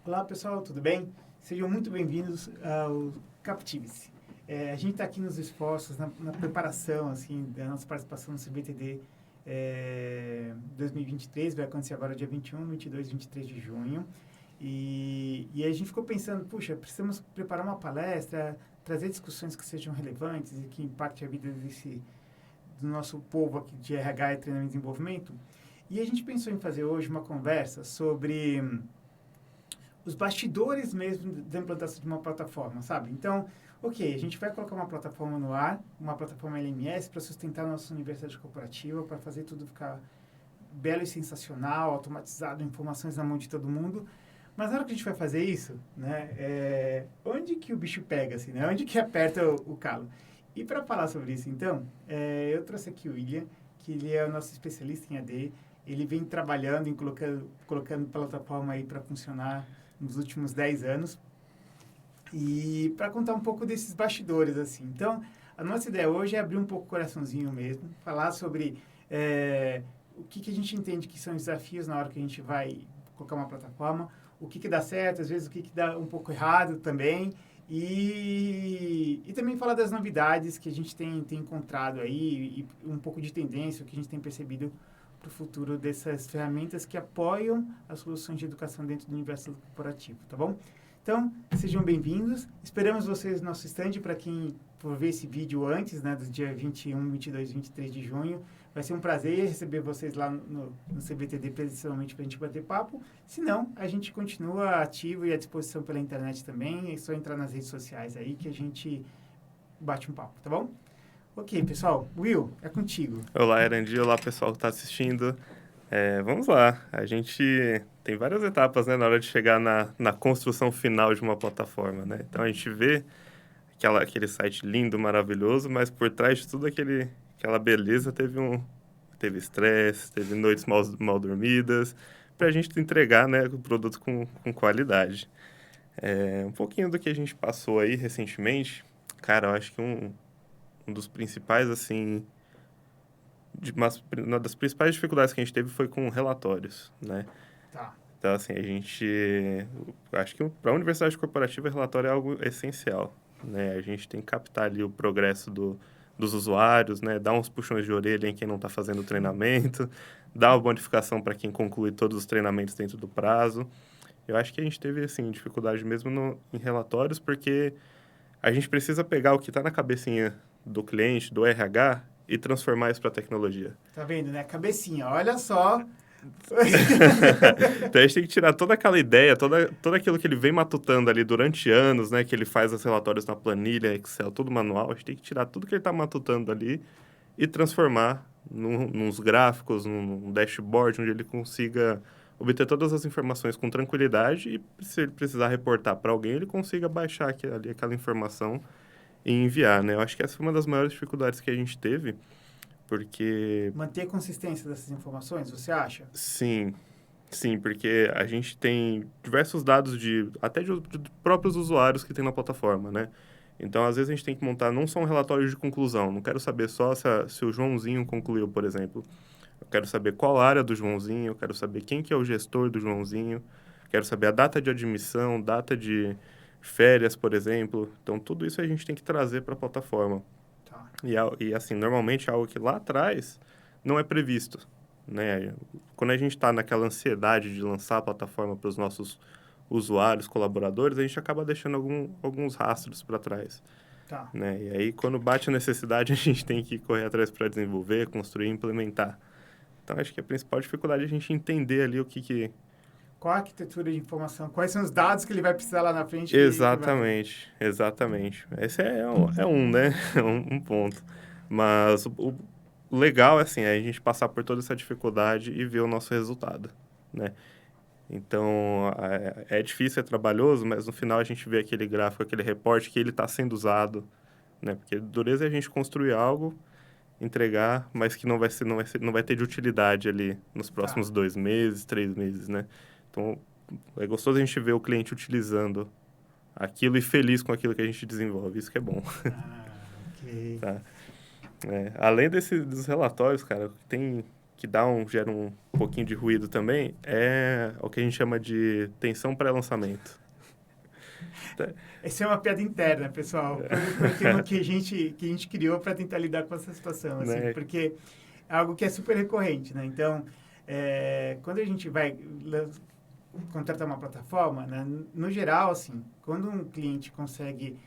Olá pessoal, tudo bem? Sejam muito bem-vindos ao Captive-se. A gente está aqui nos esforços, na preparação assim, da nossa participação no CBTD 2023, vai acontecer agora dia 21, 22 e 23 de junho. E a gente ficou pensando, puxa, precisamos preparar uma palestra, trazer discussões que sejam relevantes e que impactem a vida do nosso povo aqui de RH e treinamento e desenvolvimento. E a gente pensou em fazer hoje uma conversa sobre os bastidores mesmo da implantação de uma plataforma, sabe? Então, ok, a gente vai colocar uma plataforma no ar, uma plataforma LMS para sustentar a nossa universidade corporativa, para fazer tudo ficar belo e sensacional, automatizado, informações na mão de todo mundo. Mas na hora que a gente vai fazer isso, né, onde que o bicho pega, assim, né? Onde que aperta o calo? E para falar sobre isso, então, eu trouxe aqui o William, que ele é o nosso especialista em AD. Ele vem trabalhando em colocando plataforma aí para funcionar nos últimos 10 anos. E para contar um pouco desses bastidores, assim. Então, a nossa ideia hoje é abrir um pouco o coraçãozinho mesmo, falar sobre o que a gente entende que são os desafios na hora que a gente vai colocar uma plataforma, o que dá certo, às vezes o que dá um pouco errado também, e também falar das novidades que a gente tem encontrado aí, e um pouco de tendência, o que a gente tem percebido para o futuro dessas ferramentas que apoiam as soluções de educação dentro do universo corporativo, tá bom? Então, sejam bem-vindos. Esperamos vocês no nosso stand para quem for ver esse vídeo antes, né, do dia 21, 22 e 23 de junho. Vai ser um prazer receber vocês lá no CBTD presencialmente para a gente bater papo. Se não, a gente continua ativo e à disposição pela internet também. É só entrar nas redes sociais aí que a gente bate um papo, tá bom? Ok, pessoal. Will, é contigo. Olá, Erandi. Olá, pessoal que está assistindo. Vamos lá. A gente tem várias etapas, né, na hora de chegar na construção final de uma plataforma, né? Então, a gente vê aquele site lindo, maravilhoso, mas por trás de tudo aquela beleza teve estresse, teve noites mal dormidas, para a gente entregar, né, o produto com qualidade. Um pouquinho do que a gente passou aí recentemente, cara, eu acho que um dos principais, assim, uma das principais dificuldades que a gente teve foi com relatórios, né? Tá. Então, assim, acho que para a universidade corporativa, relatório é algo essencial, né? A gente tem que captar ali o progresso dos usuários, né? Dar uns puxões de orelha em quem não está fazendo o treinamento, dar uma bonificação para quem conclui todos os treinamentos dentro do prazo. Eu acho que a gente teve, assim, dificuldade mesmo em relatórios, porque a gente precisa pegar o que está na cabecinha do cliente, do RH, e transformar isso para tecnologia. Tá vendo, né? Cabecinha, olha só. Então, a gente tem que tirar toda aquela ideia, todo aquilo que ele vem matutando ali durante anos, né? Que ele faz os relatórios na planilha, Excel, tudo manual. A gente tem que tirar tudo que ele está matutando ali e transformar nos gráficos, num dashboard, onde ele consiga obter todas as informações com tranquilidade e, se ele precisar reportar para alguém, ele consiga baixar aquela informação e enviar, né? Eu acho que essa foi uma das maiores dificuldades que a gente teve, porque... Manter a consistência dessas informações, você acha? Sim, porque a gente tem diversos dados até de próprios usuários que tem na plataforma, né? Então, às vezes, a gente tem que montar não só um relatório de conclusão. Não quero saber só se o Joãozinho concluiu, por exemplo. Eu quero saber qual área do Joãozinho, eu quero saber quem que é o gestor do Joãozinho, quero saber a data de admissão, data de férias, por exemplo. Então, tudo isso a gente tem que trazer para a plataforma. Tá. E, assim, normalmente é algo que lá atrás não é previsto, né? Quando a gente está naquela ansiedade de lançar a plataforma para os nossos usuários, colaboradores, a gente acaba deixando alguns rastros para trás, Tá. né? E aí, quando bate a necessidade, a gente tem que correr atrás para desenvolver, construir e implementar. Então, acho que a principal dificuldade é a gente entender ali o que... Qual a arquitetura de informação? Quais são os dados que ele vai precisar lá na frente que vai fazer? Exatamente. Esse é um, né? Um ponto. Mas o legal, assim, é a gente passar por toda essa dificuldade e ver o nosso resultado, né? Então, é difícil, é trabalhoso, mas no final a gente vê aquele gráfico, aquele reporte que ele está sendo usado, né? Porque dureza é a gente construir algo, entregar, mas que não vai ter de utilidade ali nos Tá. próximos 2 meses, 3 meses, né? Então, é gostoso a gente ver o cliente utilizando aquilo e feliz com aquilo que a gente desenvolve. Isso que é bom, Ah, ok. tá? Além dos relatórios, cara, tem gera um pouquinho de ruído também é o que a gente chama de tensão pré-lançamento. Essa é uma piada interna, pessoal. Foi o tema que a gente criou para tentar lidar com essa situação, assim, Né? porque é algo que é super recorrente, né? Então, quando a gente vai contratar uma plataforma, né, no geral, assim, quando um cliente consegue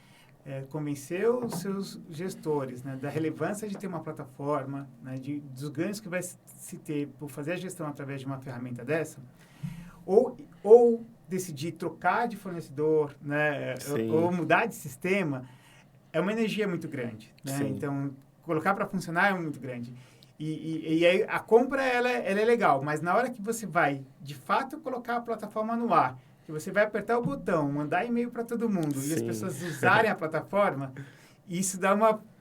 convencer os seus gestores, né, da relevância de ter uma plataforma, né, dos ganhos que vai se ter por fazer a gestão através de uma ferramenta dessa, ou decidir trocar de fornecedor, né, ou mudar de sistema, é uma energia muito grande, né? Então, colocar para funcionar é muito grande. E aí a compra, ela é legal, mas na hora que você vai, de fato, colocar a plataforma no ar, que você vai apertar o botão, mandar e-mail para todo mundo e as pessoas usarem a plataforma, isso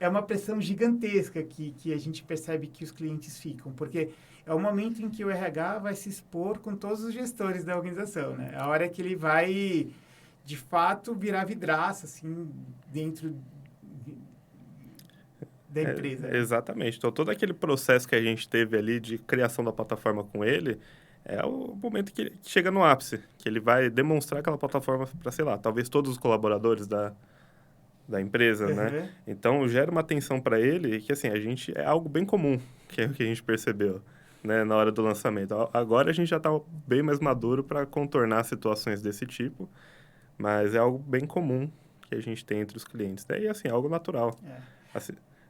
é uma pressão gigantesca que a gente percebe que os clientes ficam, porque é o momento em que o RH vai se expor com todos os gestores da organização, né? A hora que ele vai, de fato, virar vidraça, assim, dentro da empresa. Exatamente. Então, todo aquele processo que a gente teve ali de criação da plataforma com ele, é o momento que ele chega no ápice, que ele vai demonstrar aquela plataforma para, sei lá, talvez todos os colaboradores da empresa, né? Então, gera uma atenção para ele que, assim, é algo bem comum, que é o que a gente percebeu, né, na hora do lançamento. Agora a gente já está bem mais maduro para contornar situações desse tipo, mas é algo bem comum que a gente tem entre os clientes, né? E, assim, é algo natural.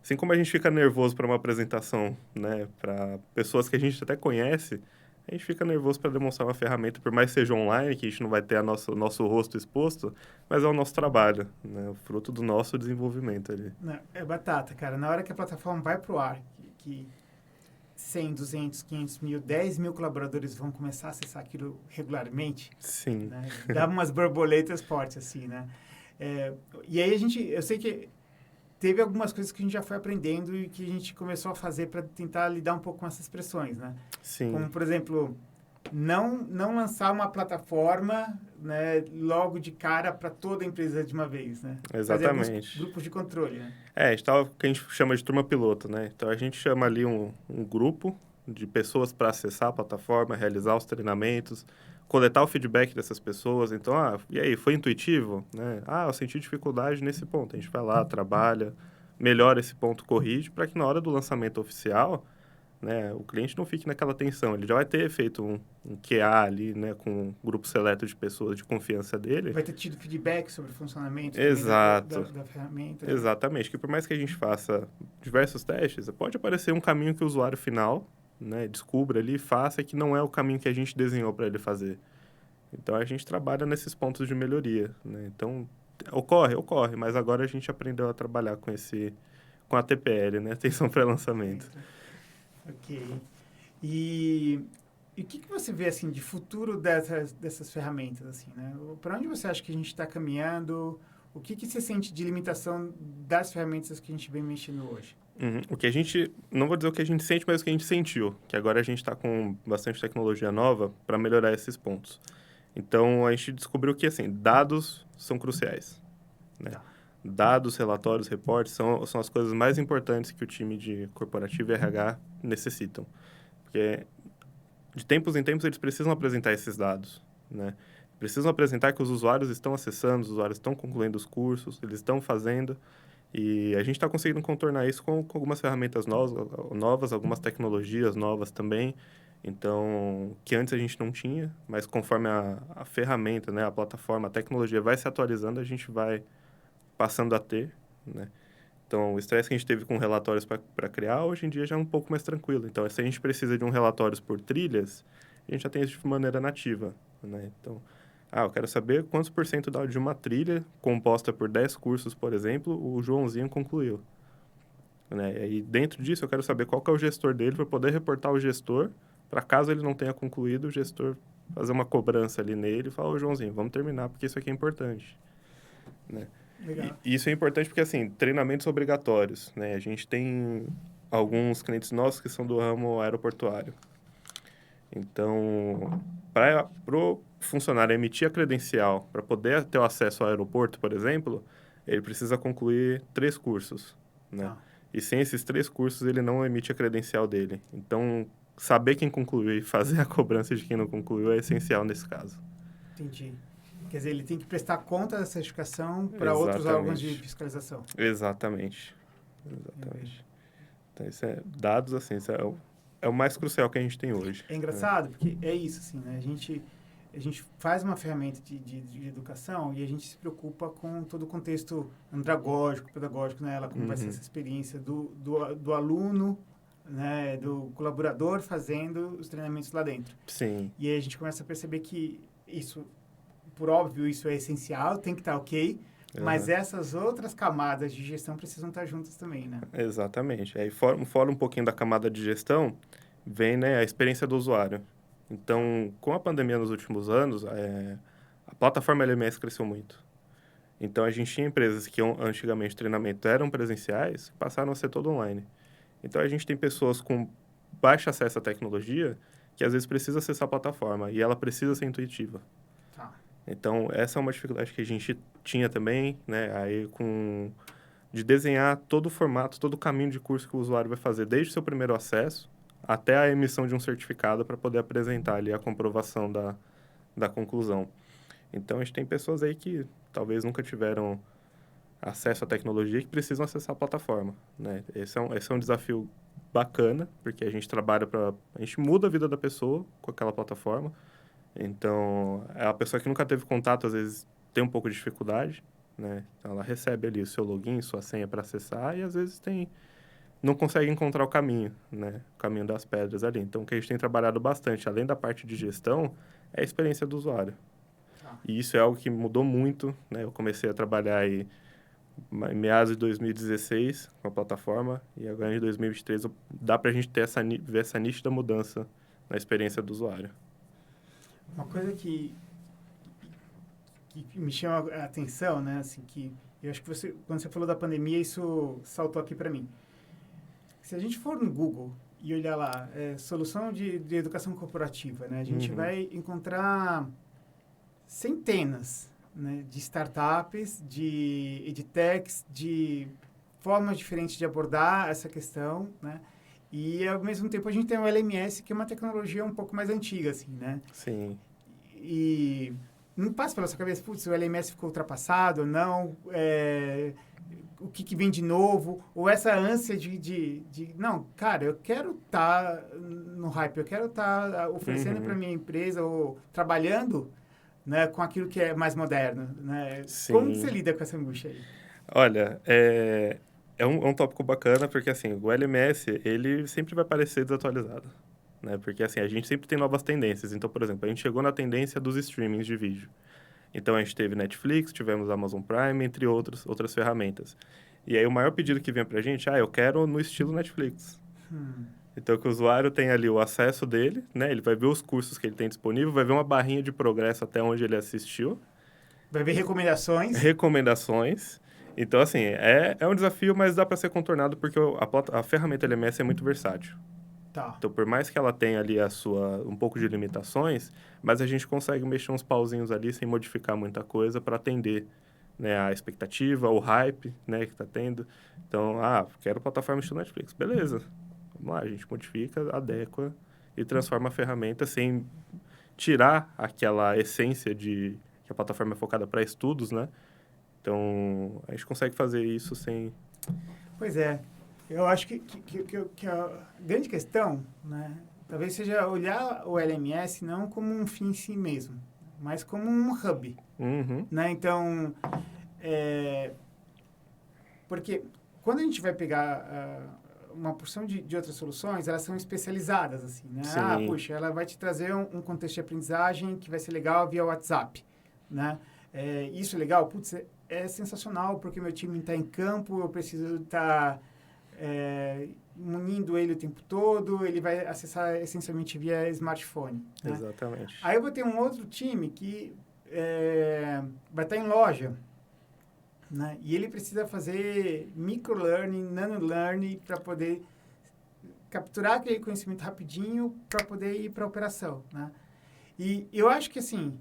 Assim como a gente fica nervoso para uma apresentação, né, para pessoas que a gente até conhece, a gente fica nervoso para demonstrar uma ferramenta, por mais que seja online, que a gente não vai ter o nosso rosto exposto, mas é o nosso trabalho, né, o fruto do nosso desenvolvimento ali. Não, é batata, cara. Na hora que a plataforma vai pro ar, que 100, 200, 500 mil, 10 mil colaboradores vão começar a acessar aquilo regularmente. Sim. Né? Dá umas borboletas fortes, assim, né? E aí eu sei que teve algumas coisas que a gente já foi aprendendo e que a gente começou a fazer para tentar lidar um pouco com essas pressões, né? Sim. Como, por exemplo, não lançar uma plataforma, né, logo de cara para toda a empresa de uma vez, né? Exatamente. Fazer alguns grupos de controle, né? A gente o que a gente chama de turma piloto, né? Então, a gente chama ali um grupo de pessoas para acessar a plataforma, realizar os treinamentos, coletar o feedback dessas pessoas. Então, e aí, foi intuitivo? Né? Eu senti dificuldade nesse ponto. A gente vai lá, trabalha, melhora esse ponto, corrige, para que na hora do lançamento oficial, né, o cliente não fique naquela tensão. Ele já vai ter feito um QA ali, né, com um grupo seleto de pessoas de confiança dele. Vai ter tido feedback sobre o funcionamento da ferramenta. Né? Exatamente. Que por mais que a gente faça diversos testes, pode aparecer um caminho que o usuário final, né, descubra ali, faça, que não é o caminho que a gente desenhou para ele fazer. Então, a gente trabalha nesses pontos de melhoria, né? Então, ocorre, mas agora a gente aprendeu a trabalhar com a TPL, né? Atenção pré-lançamento. Ok. E o que você vê, assim, de futuro dessas ferramentas, assim, né? Para onde você acha que a gente está caminhando? O que você sente de limitação das ferramentas que a gente vem mexendo hoje? O que a gente, não vou dizer o que a gente sente, mas o que a gente sentiu, que agora a gente está com bastante tecnologia nova para melhorar esses pontos. Então, a gente descobriu que, assim, dados são cruciais, né? Dados, relatórios, reportes são as coisas mais importantes que o time de corporativo e RH necessitam. Porque, de tempos em tempos, eles precisam apresentar esses dados, né? Precisam apresentar que os usuários estão acessando, os usuários estão concluindo os cursos, eles estão fazendo. E a gente está conseguindo contornar isso com algumas ferramentas novas, algumas tecnologias novas também. Então, que antes a gente não tinha, mas conforme a ferramenta, né, a plataforma, a tecnologia vai se atualizando, a gente vai passando a ter, né? Então, o estresse que a gente teve com relatórios para criar, hoje em dia já é um pouco mais tranquilo. Então, se a gente precisa de um relatórios por trilhas, a gente já tem isso de maneira nativa, né? Então, eu quero saber quantos por cento de uma trilha composta por 10 cursos, por exemplo, o Joãozinho concluiu, né? E dentro disso, eu quero saber qual que é o gestor dele para poder reportar o gestor, para caso ele não tenha concluído, o gestor fazer uma cobrança ali nele e falar, Joãozinho, vamos terminar, porque isso aqui é importante, né? Legal. E isso é importante porque, assim, treinamentos obrigatórios, né? A gente tem alguns clientes nossos que são do ramo aeroportuário. Então, para o funcionário emitir a credencial para poder ter o acesso ao aeroporto, por exemplo, ele precisa concluir 3 cursos, né? E sem esses 3 cursos, ele não emite a credencial dele. Então, saber quem concluiu e fazer a cobrança de quem não concluiu é essencial nesse caso. Entendi. Quer dizer, ele tem que prestar conta da certificação para outros órgãos de fiscalização. Exatamente. Então, dados, assim, isso é o mais crucial que a gente tem hoje. É engraçado, porque é isso, assim, né? A gente faz uma ferramenta de educação e a gente se preocupa com todo o contexto andragógico, pedagógico, né? Como vai ser essa experiência do aluno, né? Do colaborador fazendo os treinamentos lá dentro. Sim. E aí a gente começa a perceber que isso, por óbvio, isso é essencial, tem que estar ok, mas essas outras camadas de gestão precisam estar juntas também, né? Exatamente. Aí, fora um pouquinho da camada de gestão, vem, né, a experiência do usuário. Então, com a pandemia nos últimos anos, a plataforma LMS cresceu muito. Então, a gente tinha empresas que antigamente treinamento eram presenciais, passaram a ser todo online. Então, a gente tem pessoas com baixo acesso à tecnologia que às vezes precisa acessar a plataforma e ela precisa ser intuitiva. Tá. Então, essa é uma dificuldade que a gente tinha também, né, aí de desenhar todo o formato, todo o caminho de curso que o usuário vai fazer, desde o seu primeiro acesso até a emissão de um certificado para poder apresentar ali a comprovação da conclusão. Então, a gente tem pessoas aí que talvez nunca tiveram acesso à tecnologia e que precisam acessar a plataforma, né? Esse é um desafio bacana, porque a gente trabalha a gente muda a vida da pessoa com aquela plataforma. Então, a pessoa que nunca teve contato, às vezes, tem um pouco de dificuldade, né? Então, ela recebe ali o seu login, sua senha para acessar e, às vezes, não consegue encontrar o caminho, né? O caminho das pedras ali. Então, o que a gente tem trabalhado bastante, além da parte de gestão, é a experiência do usuário. E isso é algo que mudou muito, né? Eu comecei a trabalhar aí em meados de 2016 com a plataforma e agora em 2023 dá para a gente ver essa nítida mudança na experiência do usuário. Uma coisa que me chama a atenção, né, assim, que eu acho que quando você falou da pandemia, isso saltou aqui para mim. Se a gente for no Google e olhar lá, solução de educação corporativa, né, a gente vai encontrar centenas, né, de startups, de edtechs, de formas diferentes de abordar essa questão, né? E, ao mesmo tempo, a gente tem o LMS, que é uma tecnologia um pouco mais antiga, assim, né? Sim. E não passa pela sua cabeça, putz, o LMS ficou ultrapassado, não, o que vem de novo, ou essa ânsia de não, cara, eu quero estar no hype, eu quero estar oferecendo para minha empresa ou trabalhando, né, com aquilo que é mais moderno, né? Sim. Como você lida com essa angústia aí? Olha, é um tópico bacana, porque, assim, o LMS, ele sempre vai parecer desatualizado, né? Porque, assim, a gente sempre tem novas tendências. Então, por exemplo, a gente chegou na tendência dos streamings de vídeo. Então, a gente teve Netflix, tivemos Amazon Prime, entre outras ferramentas. E aí, o maior pedido que vem pra gente, eu quero no estilo Netflix. Então, que o usuário tem ali o acesso dele, né? Ele vai ver os cursos que ele tem disponível, vai ver uma barrinha de progresso até onde ele assistiu. Vai ver recomendações. Recomendações. Então, assim, é um desafio, mas dá para ser contornado porque a ferramenta LMS é muito versátil. Tá. Então, por mais que ela tenha ali um pouco de limitações, mas a gente consegue mexer uns pauzinhos ali sem modificar muita coisa para atender, né, a expectativa, o hype, né, que está tendo. Então, quero plataforma estilo Netflix. Beleza. Vamos lá, a gente modifica, adequa e transforma a ferramenta sem tirar aquela essência de que a plataforma é focada para estudos, né? Então, a gente consegue fazer isso sem... Pois é. Eu acho que a grande questão, né, talvez seja olhar o LMS não como um fim em si mesmo, mas como um hub. Né? Então, porque quando a gente vai pegar uma porção de outras soluções, elas são especializadas, assim, né? Sim. Puxa, ela vai te trazer um contexto de aprendizagem que vai ser legal via WhatsApp, né? Isso é legal? Putz, é sensacional, porque meu time está em campo, eu preciso estar munindo ele o tempo todo, ele vai acessar essencialmente via smartphone. Né? Exatamente. Aí eu vou ter um outro time que vai estar em loja, né? E ele precisa fazer microlearning, nano-learning para poder capturar aquele conhecimento rapidinho para poder ir para a operação, né? E eu acho que, assim,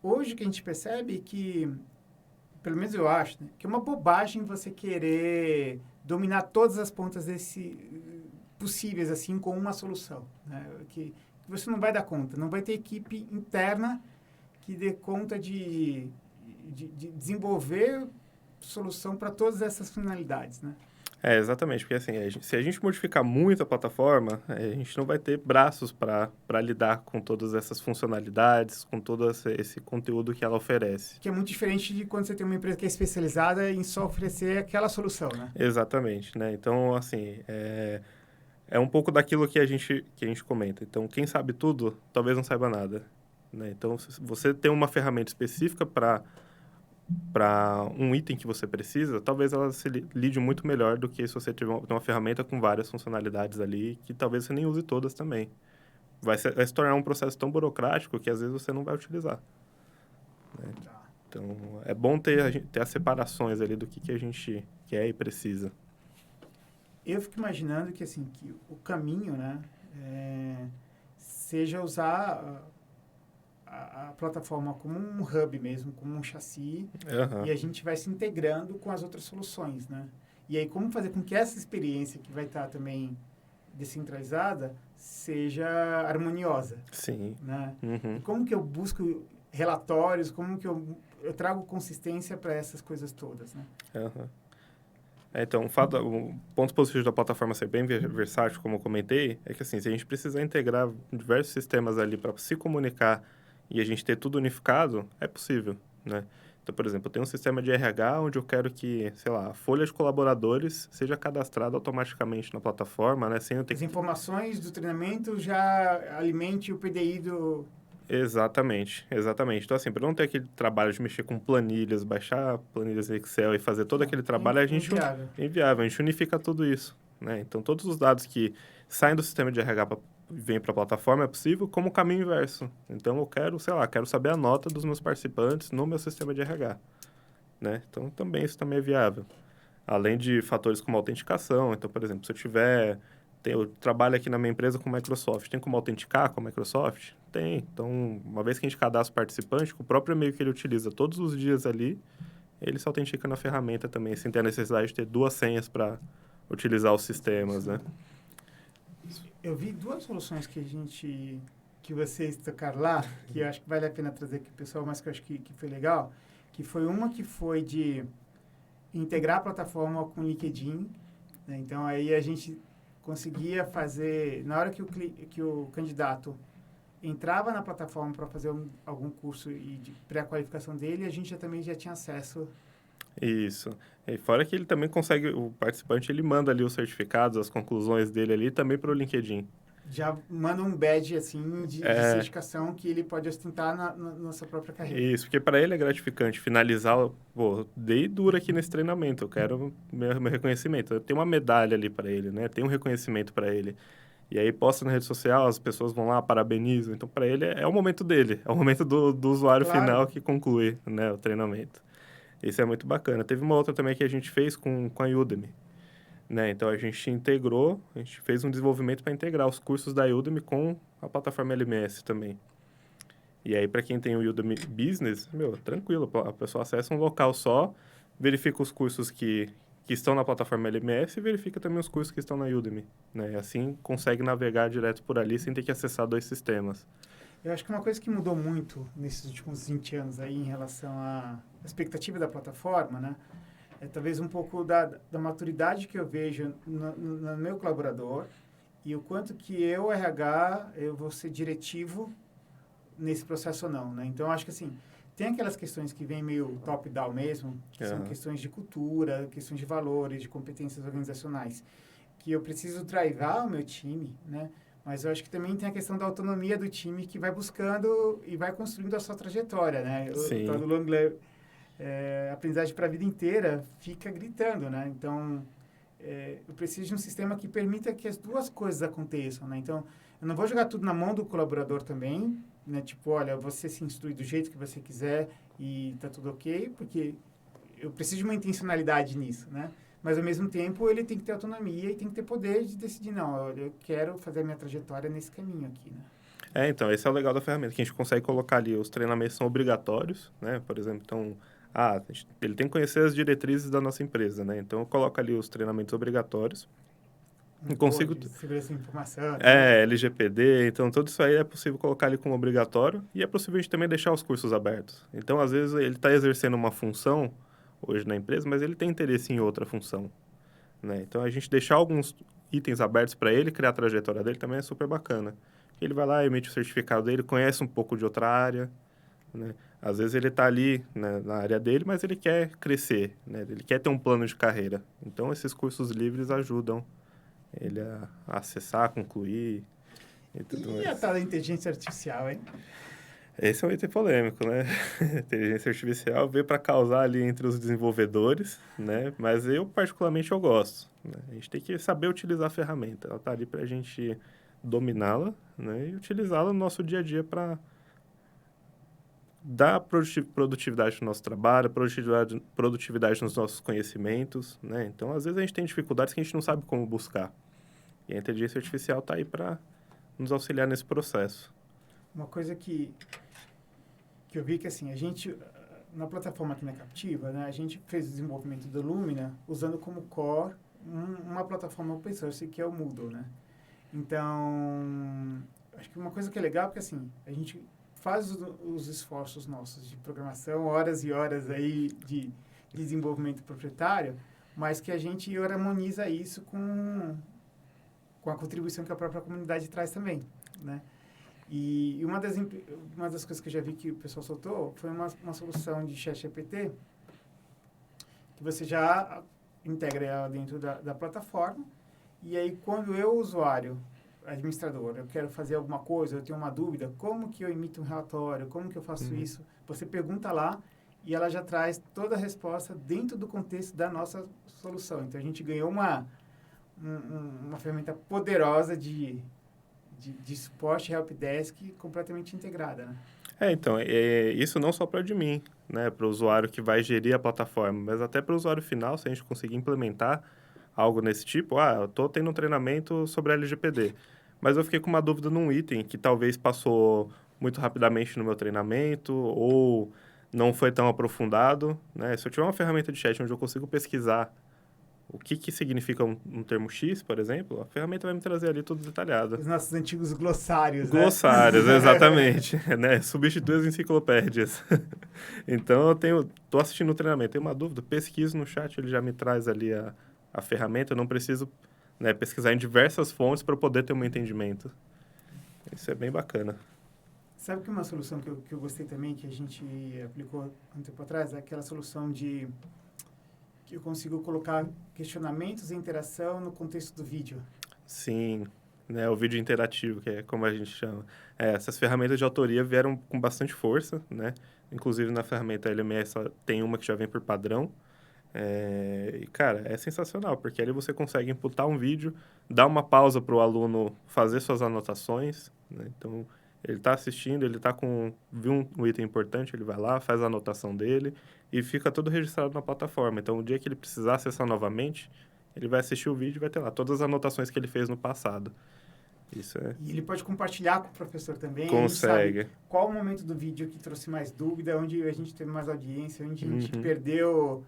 hoje o que a gente percebe que, pelo menos eu acho, né, que é uma bobagem você querer dominar todas as pontas possíveis, assim, com uma solução, né? Que você não vai dar conta, não vai ter equipe interna que dê conta de desenvolver solução para todas essas finalidades, né? Exatamente, porque assim, se a gente modificar muito a plataforma, a gente não vai ter braços para lidar com todas essas funcionalidades, com todo esse conteúdo que ela oferece. Que é muito diferente de quando você tem uma empresa que é especializada em só oferecer aquela solução, né? Exatamente, né? Então, assim, é um pouco daquilo que a gente comenta. Então, quem sabe tudo, talvez não saiba nada, né? Então, se você tem uma ferramenta específica para um item que você precisa, talvez ela se lide muito melhor do que se você tiver uma ferramenta com várias funcionalidades ali, que talvez você nem use todas também. Vai se tornar um processo tão burocrático que às vezes você não vai utilizar, né? Então, é bom ter as separações ali do que a gente quer e precisa. Eu fico imaginando que, assim, que o caminho, né, seja usar a plataforma como um hub mesmo, como um chassi, Uhum. e a gente vai se integrando com as outras soluções, né? E aí, como fazer com que essa experiência que vai estar também descentralizada seja harmoniosa, Sim. né? Uhum. E como que eu busco relatórios, como que eu trago consistência para essas coisas todas, né? Uhum. Então, o ponto positivo da plataforma ser bem versátil, como eu comentei, é que assim, se a gente precisar integrar diversos sistemas ali para se comunicar e a gente ter tudo unificado, é possível, né? Então, por exemplo, eu tenho um sistema de RH onde eu quero que, sei lá, a folha de colaboradores seja cadastrada automaticamente na plataforma, né? Sem eu ter As que... informações do treinamento já alimente o PDI do... Exatamente, exatamente. Então, assim, para não ter aquele trabalho de mexer com planilhas, baixar planilhas Excel e fazer todo aquele trabalho, a gente... inviável. É inviável, a gente unifica tudo isso, né? Então, todos os dados que saem do sistema de RH vêm para a plataforma é possível como caminho inverso. Então, eu quero, sei lá, quero saber a nota dos meus participantes no meu sistema de RH, né? Então, também isso também é viável. Além de fatores como autenticação. Então, por exemplo, se eu tiver... Eu trabalho aqui na minha empresa com Microsoft. Tem como autenticar com a Microsoft? Tem. Então, uma vez que a gente cadastra o participante, com o próprio e-mail que ele utiliza todos os dias ali, ele se autentica na ferramenta também, sem ter a necessidade de ter duas senhas para utilizar os sistemas, né? Eu vi duas soluções que vocês tocaram lá, que eu acho que vale a pena trazer aqui, pessoal, mas que eu acho que foi legal, que foi uma que foi de integrar a plataforma com o LinkedIn, né? Então, aí a gente conseguia fazer, na hora que o candidato entrava na plataforma para fazer algum curso e de pré-qualificação dele, a gente também já tinha acesso. Isso. E fora que ele também consegue, o participante, ele manda ali os certificados, as conclusões dele ali também para o LinkedIn. Já manda um badge, assim, de certificação que ele pode ostentar na sua própria carreira. Isso, porque para ele é gratificante finalizar, pô, dei duro aqui nesse treinamento, eu quero meu reconhecimento. Eu tenho uma medalha ali para ele, né? Tem um reconhecimento para ele. E aí posta na rede social, as pessoas vão lá, parabenizam. Então, para ele, é o momento dele, é o momento do usuário Claro. final que conclui, né, o treinamento. Isso é muito bacana. Teve uma outra também que a gente fez com a Udemy, né? Então, a gente fez um desenvolvimento para integrar os cursos da Udemy com a plataforma LMS também. E aí, para quem tem o Udemy Business, tranquilo, a pessoa acessa um local só, verifica os cursos que estão na plataforma LMS e verifica também os cursos que estão na Udemy, né? E assim, consegue navegar direto por ali sem ter que acessar dois sistemas. Eu acho que uma coisa que mudou muito nesses últimos 20 anos aí em relação à expectativa da plataforma, né? É talvez um pouco da maturidade que eu vejo no meu colaborador e o quanto que eu, RH, eu vou ser diretivo nesse processo ou não, né? Então, acho que assim, tem aquelas questões que vêm meio top-down mesmo, que são questões de cultura, questões de valores, de competências organizacionais, que eu preciso drivar o meu time, né? Mas eu acho que também tem a questão da autonomia do time que vai buscando e vai construindo a sua trajetória, né? Sim. O tal do long aprendizagem para a vida inteira fica gritando, né? Então, eu preciso de um sistema que permita que as duas coisas aconteçam, né? Então, eu não vou jogar tudo na mão do colaborador também, né? Tipo, olha, você se instrui do jeito que você quiser e tá tudo ok, porque eu preciso de uma intencionalidade nisso, né? Mas, ao mesmo tempo, ele tem que ter autonomia e tem que ter poder de decidir, não, eu quero fazer a minha trajetória nesse caminho aqui, né? Então, esse é o legal da ferramenta, que a gente consegue colocar ali, os treinamentos são obrigatórios, né? Por exemplo, então, ele tem que conhecer as diretrizes da nossa empresa, né? Então, eu coloco ali os treinamentos obrigatórios. um Consigo... código de segurança da informação. LGPD, então tudo isso aí é possível colocar ali como obrigatório e é possível a gente também deixar os cursos abertos. Então, às vezes, ele está exercendo uma função hoje na empresa, mas ele tem interesse em outra função, né? Então, a gente deixar alguns itens abertos para ele, criar a trajetória dele também é super bacana. Ele vai lá, emite o certificado dele, conhece um pouco de outra área, né? Às vezes ele está ali, né, na área dele, mas ele quer crescer, né? Ele quer ter um plano de carreira. Então, esses cursos livres ajudam ele a acessar, concluir e tudo E a mais. tal da inteligência artificial, hein? Esse é um item polêmico, né? A inteligência artificial veio para causar ali entre os desenvolvedores, né? Mas eu, particularmente, eu gosto, né? A gente tem que saber utilizar a ferramenta. Ela está ali para a gente dominá-la, né? E utilizá-la no nosso dia a dia para dar produtividade no nosso trabalho, produtividade nos nossos conhecimentos, né? Então, às vezes, a gente tem dificuldades que a gente não sabe como buscar. E a inteligência artificial está aí para nos auxiliar nesse processo. Uma coisa que eu vi que, assim, a gente, na plataforma aqui na Captiva, né, a gente fez o desenvolvimento do Lumina usando como core uma plataforma open source que é o Moodle, né? Então, acho que uma coisa que é legal, porque, assim, a gente faz os esforços nossos de programação, horas e horas aí de desenvolvimento proprietário, mas que a gente harmoniza isso com a contribuição que a própria comunidade traz também, né? E uma das coisas que eu já vi que o pessoal soltou foi uma solução de ChatGPT que você já integra ela dentro da plataforma e aí quando eu, usuário, administrador, eu quero fazer alguma coisa, eu tenho uma dúvida, como que eu emito um relatório, como que eu faço isso, você pergunta lá e ela já traz toda a resposta dentro do contexto da nossa solução. Então, a gente ganhou uma ferramenta poderosa de suporte helpdesk completamente integrada, né? Então, isso não só para o admin, né, para o usuário que vai gerir a plataforma, mas até para o usuário final, se a gente conseguir implementar algo nesse tipo, eu estou tendo um treinamento sobre LGPD, mas eu fiquei com uma dúvida num item que talvez passou muito rapidamente no meu treinamento ou não foi tão aprofundado, né? Se eu tiver uma ferramenta de chat onde eu consigo pesquisar o que significa um termo X, por exemplo, a ferramenta vai me trazer ali tudo detalhado. Os nossos antigos glossários, Glossários, né? exatamente, né? Substitui as enciclopédias. Então, tô assistindo o treinamento, tenho uma dúvida, pesquiso no chat, ele já me traz ali a ferramenta, eu não preciso, né, pesquisar em diversas fontes para poder ter um entendimento. Isso é bem bacana. Sabe que uma solução que eu gostei também, que a gente aplicou um tempo atrás, é aquela solução que eu consigo colocar questionamentos e interação no contexto do vídeo. Sim, né, o vídeo interativo, que é como a gente chama. Essas ferramentas de autoria vieram com bastante força, né? Inclusive, na ferramenta LMS tem uma que já vem por padrão. E, cara, é sensacional, porque ali você consegue imputar um vídeo, dar uma pausa para o aluno fazer suas anotações, né? Então, ele está assistindo, viu um item importante, ele vai lá, faz a anotação dele e fica tudo registrado na plataforma. Então, o dia que ele precisar acessar novamente, ele vai assistir o vídeo e vai ter lá todas as anotações que ele fez no passado. Isso é... E ele pode compartilhar com o professor também. Consegue. A gente sabe qual o momento do vídeo que trouxe mais dúvida, onde a gente teve mais audiência, onde a gente Uhum. perdeu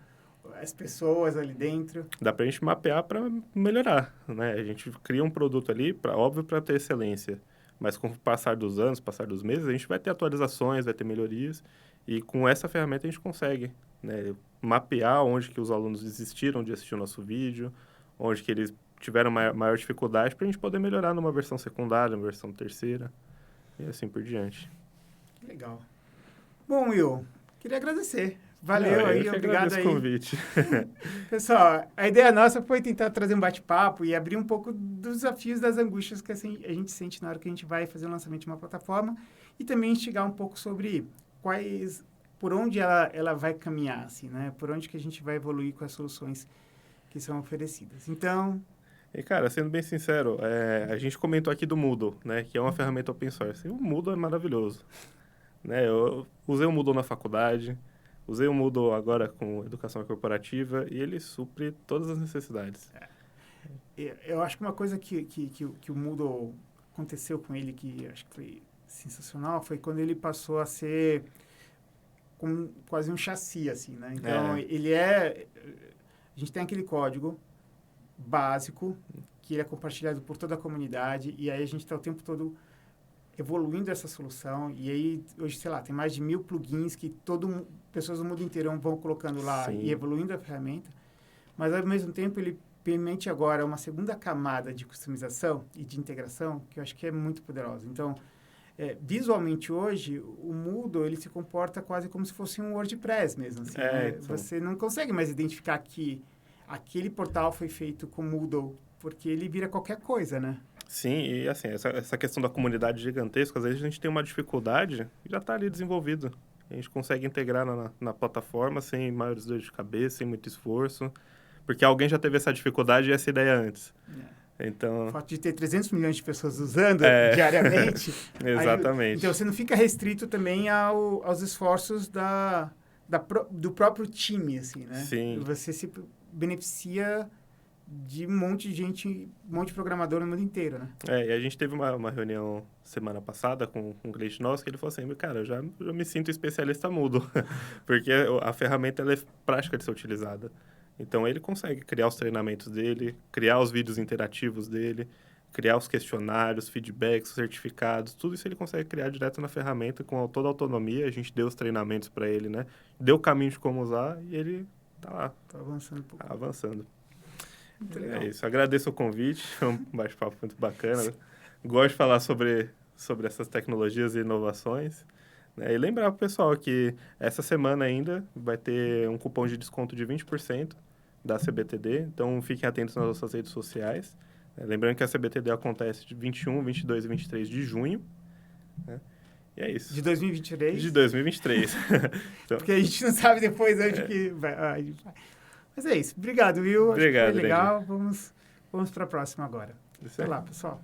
as pessoas ali dentro. Dá pra gente mapear para melhorar, né? A gente cria um produto ali, óbvio, para ter excelência. Mas com o passar dos anos, passar dos meses, a gente vai ter atualizações, vai ter melhorias. E com essa ferramenta a gente consegue, né, mapear onde que os alunos desistiram de assistir o nosso vídeo, onde que eles tiveram maior dificuldade, para a gente poder melhorar numa versão secundária, numa versão terceira, e assim por diante. Legal. Bom, Will, queria agradecer. Valeu aí, obrigado aí. O convite. Pessoal, a ideia nossa foi tentar trazer um bate-papo e abrir um pouco dos desafios, das angústias que assim, a gente sente na hora que a gente vai fazer o lançamento de uma plataforma e também instigar um pouco sobre por onde ela vai caminhar, assim, né? Por onde que a gente vai evoluir com as soluções que são oferecidas. Então... E, cara, sendo bem sincero, a gente comentou aqui do Moodle, né? Que é uma ferramenta open source. E o Moodle é maravilhoso. Né? Eu usei o Moodle na faculdade, usei o Moodle agora com educação corporativa e ele supre todas as necessidades. Eu acho que uma coisa que o Moodle aconteceu com ele, que acho que foi sensacional, foi quando ele passou a ser com quase um chassi, assim, né? Então, a gente tem aquele código básico que ele é compartilhado por toda a comunidade, e aí a gente está o tempo todo evoluindo essa solução, e aí, hoje, sei lá, tem mais de 1.000 plugins que pessoas do mundo inteiro vão colocando lá Sim. e evoluindo a ferramenta, mas, ao mesmo tempo, ele permite agora uma segunda camada de customização e de integração, que eu acho que é muito poderosa. Então, visualmente hoje, o Moodle, ele se comporta quase como se fosse um WordPress mesmo. Assim, né? Então... Você não consegue mais identificar que aquele portal foi feito com Moodle, porque ele vira qualquer coisa, né? Sim, e assim, essa questão da comunidade gigantesca, às vezes a gente tem uma dificuldade e já está ali desenvolvido. A gente consegue integrar na plataforma sem maiores dores de cabeça, sem muito esforço, porque alguém já teve essa dificuldade e essa ideia antes. Então... O fato de ter 300 milhões de pessoas usando diariamente... Exatamente. Então, você não fica restrito também aos esforços do próprio time, assim, né? Sim. Você se beneficia de um monte de gente, um monte de programador no mundo inteiro, né? E a gente teve uma reunião semana passada com um cliente nosso que ele falou assim, cara, eu já me sinto especialista Moodle, porque a ferramenta ela é prática de ser utilizada. Então, ele consegue criar os treinamentos dele, criar os vídeos interativos dele, criar os questionários, feedbacks, certificados, tudo isso ele consegue criar direto na ferramenta com toda a autonomia. A gente deu os treinamentos para ele, né? Deu o caminho de como usar e ele tá lá. Tá avançando um pouco. Tá avançando. Muito legal. É isso. Agradeço o convite. Foi um bate-papo muito bacana. Gosto de falar sobre essas tecnologias e inovações. Né? E lembrar para o pessoal que essa semana ainda vai ter um cupom de desconto de 20% da CBTD. Então, fiquem atentos nas nossas redes sociais. Lembrando que a CBTD acontece de 21, 22 e 23 de junho. Né? E é isso. De 2023? De 2023. Então, porque a gente não sabe depois onde que vai. Mas é isso. Obrigado, Will. Obrigado, acho que foi legal. Vamos para a próxima agora. Até lá, pessoal.